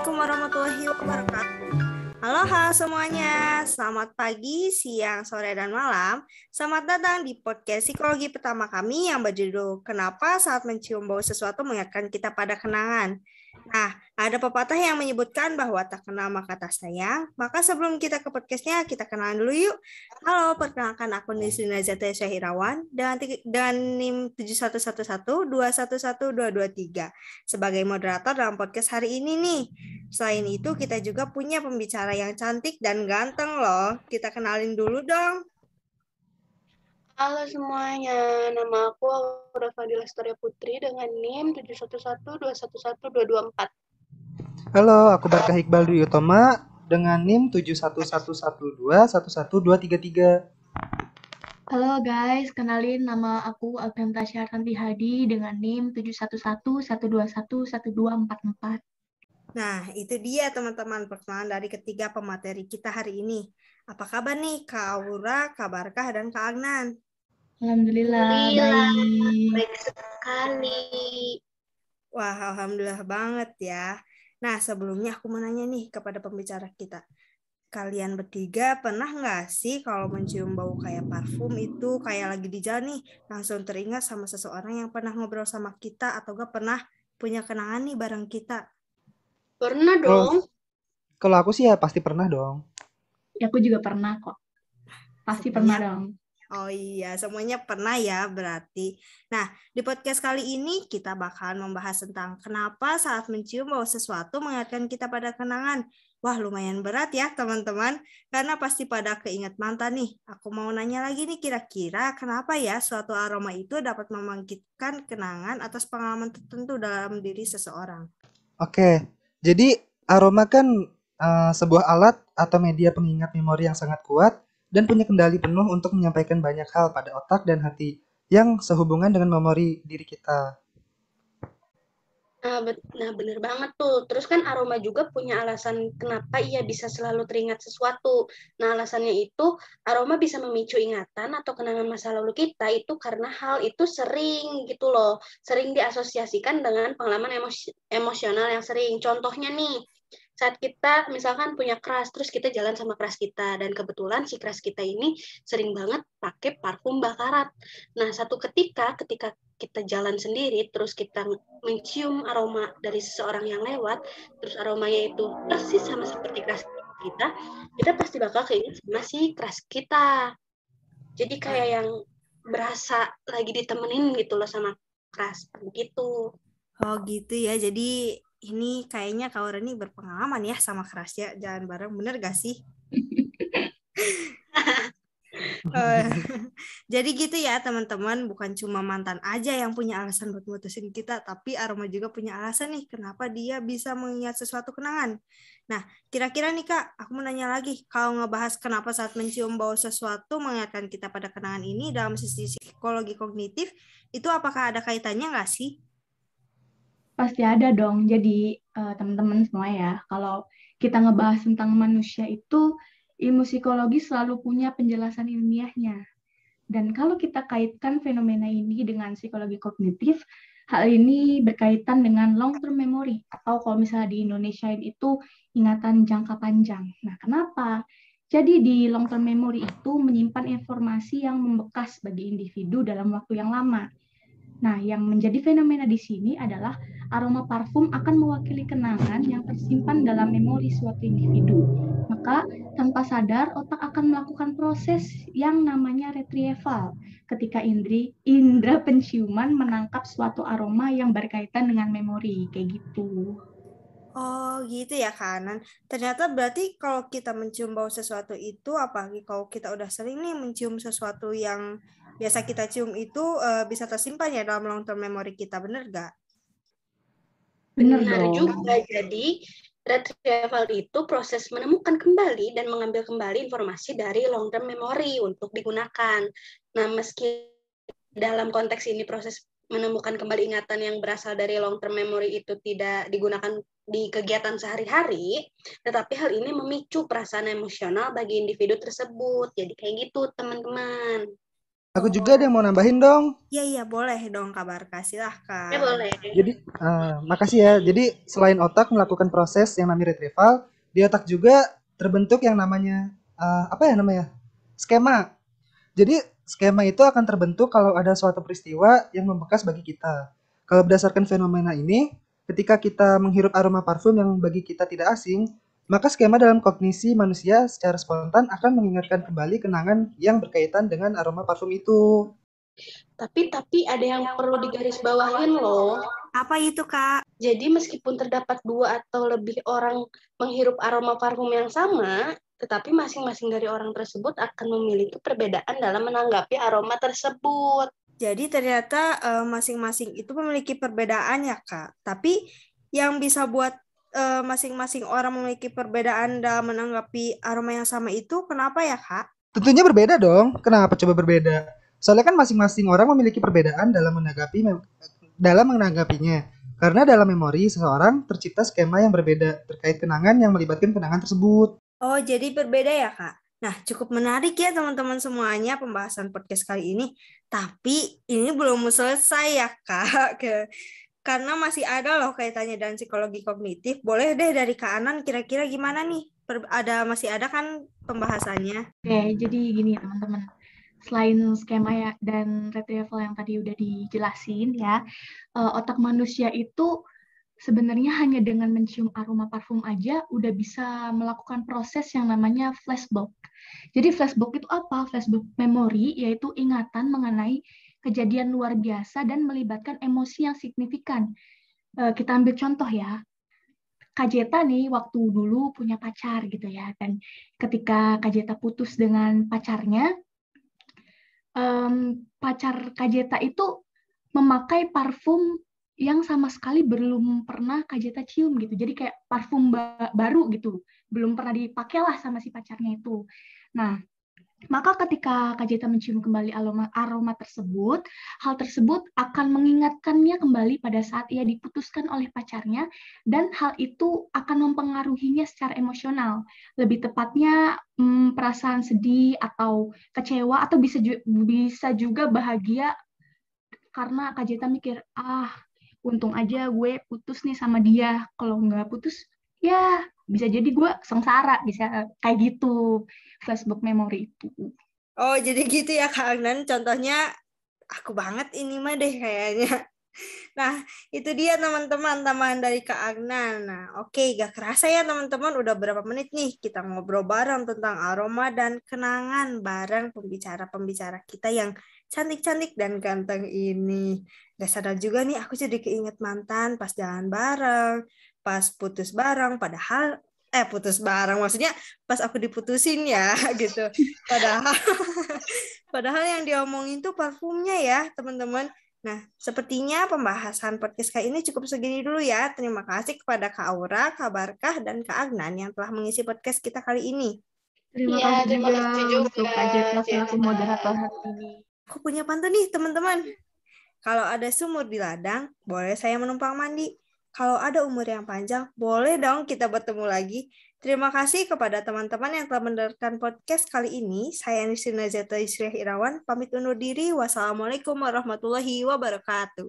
Assalamualaikum warahmatullahi wabarakatuh. Halo semuanya, selamat pagi, siang, sore, dan malam. Selamat datang di podcast psikologi pertama kami yang berjudul Kenapa Saat Mencium Bau Sesuatu Mengingatkan Kita Pada Kenangan. Nah, ada pepatah yang menyebutkan bahwa tak kenal maka tak sayang. Maka sebelum kita ke podcastnya, kita kenalan dulu yuk. Halo, perkenalkan aku Nisrina Zata Syahirawan dan NIM 7111211223 sebagai moderator dalam podcast hari ini nih. Selain itu, kita juga punya pembicara yang cantik dan ganteng loh. Kita kenalin dulu dong. Halo semuanya, nama aku Aura Fadila Storia Putri dengan NIM 7111211224. Halo, aku Barkah Iqbal Dwi Utama dengan NIM 7111121123. Halo guys, kenalin nama aku Alfian Tasya Ranti Hadi dengan NIM 7111211214. Nah, itu dia teman-teman perkenalan dari ketiga pemateri kita hari ini. Apa kabar nih Kak Aura, Kak Barkah, dan Kak Agnan? Alhamdulillah, baik sekali. Wah, alhamdulillah banget ya. Nah, sebelumnya aku mau nanya nih kepada pembicara kita. Kalian bertiga pernah nggak sih kalau mencium bau kayak parfum itu kayak lagi di jalan nih, langsung teringat sama seseorang yang pernah ngobrol sama kita atau gak pernah punya kenangan nih bareng kita? Pernah dong. Kalau aku sih ya pasti pernah dong. Ya, aku juga pernah kok. Pasti pernah dong. Oh iya, semuanya pernah ya berarti. Nah, di podcast kali ini kita bakalan membahas tentang kenapa saat mencium bau sesuatu mengingatkan kita pada kenangan. Wah, lumayan berat ya teman-teman, karena pasti pada keinget mantan nih. Aku mau nanya lagi nih, kira-kira kenapa ya suatu aroma itu dapat membangkitkan kenangan atas pengalaman tertentu dalam diri seseorang? Oke, jadi aroma kan sebuah alat atau media pengingat memori yang sangat kuat dan punya kendali penuh untuk menyampaikan banyak hal pada otak dan hati yang sehubungan dengan memori diri kita. Nah, bener banget tuh. Terus kan aroma juga punya alasan kenapa ia bisa selalu teringat sesuatu. Nah, alasannya itu aroma bisa memicu ingatan atau kenangan masa lalu kita itu karena hal itu sering gitu loh. Sering diasosiasikan dengan pengalaman emosional yang sering. Contohnya nih, saat kita misalkan punya crush, terus kita jalan sama crush kita, dan kebetulan si crush kita ini sering banget pakai parfum bakarat. Nah, satu ketika kita jalan sendiri, terus kita mencium aroma dari seseorang yang lewat, terus aromanya itu persis sama seperti crush kita pasti bakal keinget sama si crush kita. Jadi kayak yang berasa lagi ditemenin gitu loh sama crush, begitu. Oh gitu ya, jadi ini kayaknya Kak Aura nih berpengalaman ya sama crush-nya jalan bareng, bener gak sih? Jadi gitu ya teman-teman, bukan cuma mantan aja yang punya alasan buat mutusin kita, tapi aroma juga punya alasan nih kenapa dia bisa mengingat sesuatu kenangan. Nah, kira-kira nih Kak, aku mau nanya lagi, kalau ngebahas kenapa saat mencium bau sesuatu mengingatkan kita pada kenangan ini dalam sisi psikologi kognitif, itu apakah ada kaitannya nggak sih? Pasti ada dong. Jadi teman-teman semua ya, kalau kita ngebahas tentang manusia itu, ilmu psikologi selalu punya penjelasan ilmiahnya. Dan kalau kita kaitkan fenomena ini dengan psikologi kognitif, hal ini berkaitan dengan long term memory atau kalau misalnya di Indonesia itu ingatan jangka panjang. Nah, kenapa? Jadi di long term memory itu menyimpan informasi yang membekas bagi individu dalam waktu yang lama. Nah, yang menjadi fenomena di sini adalah aroma parfum akan mewakili kenangan yang tersimpan dalam memori suatu individu. Maka, tanpa sadar, otak akan melakukan proses yang namanya retrieval ketika indera penciuman menangkap suatu aroma yang berkaitan dengan memori, kayak gitu. Oh gitu ya kanan. Ternyata berarti kalau kita mencium bau sesuatu itu, apalagi kalau kita udah sering nih mencium sesuatu yang biasa kita cium itu bisa tersimpan ya dalam long term memory kita, bener gak? Benar juga. Jadi retrieval itu proses menemukan kembali dan mengambil kembali informasi dari long term memory untuk digunakan. Nah, meski dalam konteks ini proses menemukan kembali ingatan yang berasal dari long term memory itu tidak digunakan di kegiatan sehari-hari, tetapi hal ini memicu perasaan emosional bagi individu tersebut. Jadi kayak gitu, teman-teman. Aku juga ada yang mau nambahin dong. Iya, boleh dong kabar. Kasihlah, Ya Kak. boleh. Jadi, makasih ya. Jadi, selain otak melakukan proses yang namanya retrieval, di otak juga terbentuk yang namanya, apa ya namanya? Skema. Jadi, skema itu akan terbentuk kalau ada suatu peristiwa yang membekas bagi kita. Kalau berdasarkan fenomena ini, ketika kita menghirup aroma parfum yang bagi kita tidak asing, maka skema dalam kognisi manusia secara spontan akan mengingatkan kembali kenangan yang berkaitan dengan aroma parfum itu. Tapi ada yang perlu digarisbawahin loh. Apa itu, Kak? Jadi meskipun terdapat 2 atau lebih orang menghirup aroma parfum yang sama, tetapi masing-masing dari orang tersebut akan memiliki perbedaan dalam menanggapi aroma tersebut. Jadi ternyata masing-masing itu memiliki perbedaan ya, Kak. Tapi yang bisa buat masing-masing orang memiliki perbedaan dalam menanggapi aroma yang sama itu kenapa ya, Kak? Tentunya berbeda dong. Kenapa coba berbeda? Soalnya kan masing-masing orang memiliki perbedaan dalam menanggapinya. Karena dalam memori seseorang tercipta skema yang berbeda terkait kenangan yang melibatkan kenangan tersebut. Oh, jadi berbeda ya, Kak? Nah, cukup menarik ya teman-teman semuanya pembahasan podcast kali ini. Tapi ini belum selesai ya, Kak. Karena masih ada loh kaitannya dengan psikologi kognitif. Boleh deh dari Kak Anan kira-kira gimana nih? Masih ada kan pembahasannya? Oke, jadi gini teman-teman. Selain skema ya dan retrieval yang tadi udah dijelasin ya, otak manusia itu sebenarnya hanya dengan mencium aroma parfum aja udah bisa melakukan proses yang namanya flashback. Jadi flashback itu apa? Flashback memori yaitu ingatan mengenai kejadian luar biasa dan melibatkan emosi yang signifikan. Kita ambil contoh ya. Kak Jeta nih waktu dulu punya pacar gitu ya, dan ketika Kak Jeta putus dengan pacarnya, pacar Kak Jeta itu memakai parfum yang sama sekali belum pernah Kak Jeta cium gitu. Jadi kayak parfum baru gitu. Belum pernah dipakai lah sama si pacarnya itu. Nah, maka ketika Kak Jeta mencium kembali aroma tersebut, hal tersebut akan mengingatkannya kembali pada saat ia diputuskan oleh pacarnya, dan hal itu akan mempengaruhinya secara emosional. Lebih tepatnya perasaan sedih atau kecewa, atau bisa juga bahagia karena Kak Jeta mikir, untung aja gue putus nih sama dia. Kalau nggak putus, ya bisa jadi gue sengsara, bisa kayak gitu flashback memori itu. Oh, jadi gitu ya Kak Agnan. Contohnya aku banget ini mah deh kayaknya. Nah, itu dia teman-teman tambahan dari Kak Agnan. Nah, oke, gak kerasa ya teman-teman udah berapa menit nih kita ngobrol bareng tentang aroma dan kenangan bareng pembicara-pembicara kita yang cantik-cantik dan ganteng ini. Gak sadar juga nih aku jadi keinget mantan pas jalan bareng, pas putus bareng, putus bareng maksudnya pas aku diputusin ya gitu. Padahal yang diomongin tuh parfumnya ya, teman-teman. Nah, sepertinya pembahasan podcast kali ini cukup segini dulu ya. Terima kasih kepada Kak Aura, Kak Barkah, dan Kak Agnan yang telah mengisi podcast kita kali ini. Terima Iya, kasih terima juga kasih juga, untuk Kak Jeta selaku Jeta. moderator hari ini. Aku punya pantun nih, teman-teman. Kalau ada sumur di ladang, boleh saya menumpang mandi. Kalau ada umur yang panjang, boleh dong kita bertemu lagi. Terima kasih kepada teman-teman yang telah mendengarkan podcast kali ini. Saya Nisrina Zeta Isriah Irawan, pamit undur diri. Wassalamualaikum warahmatullahi wabarakatuh.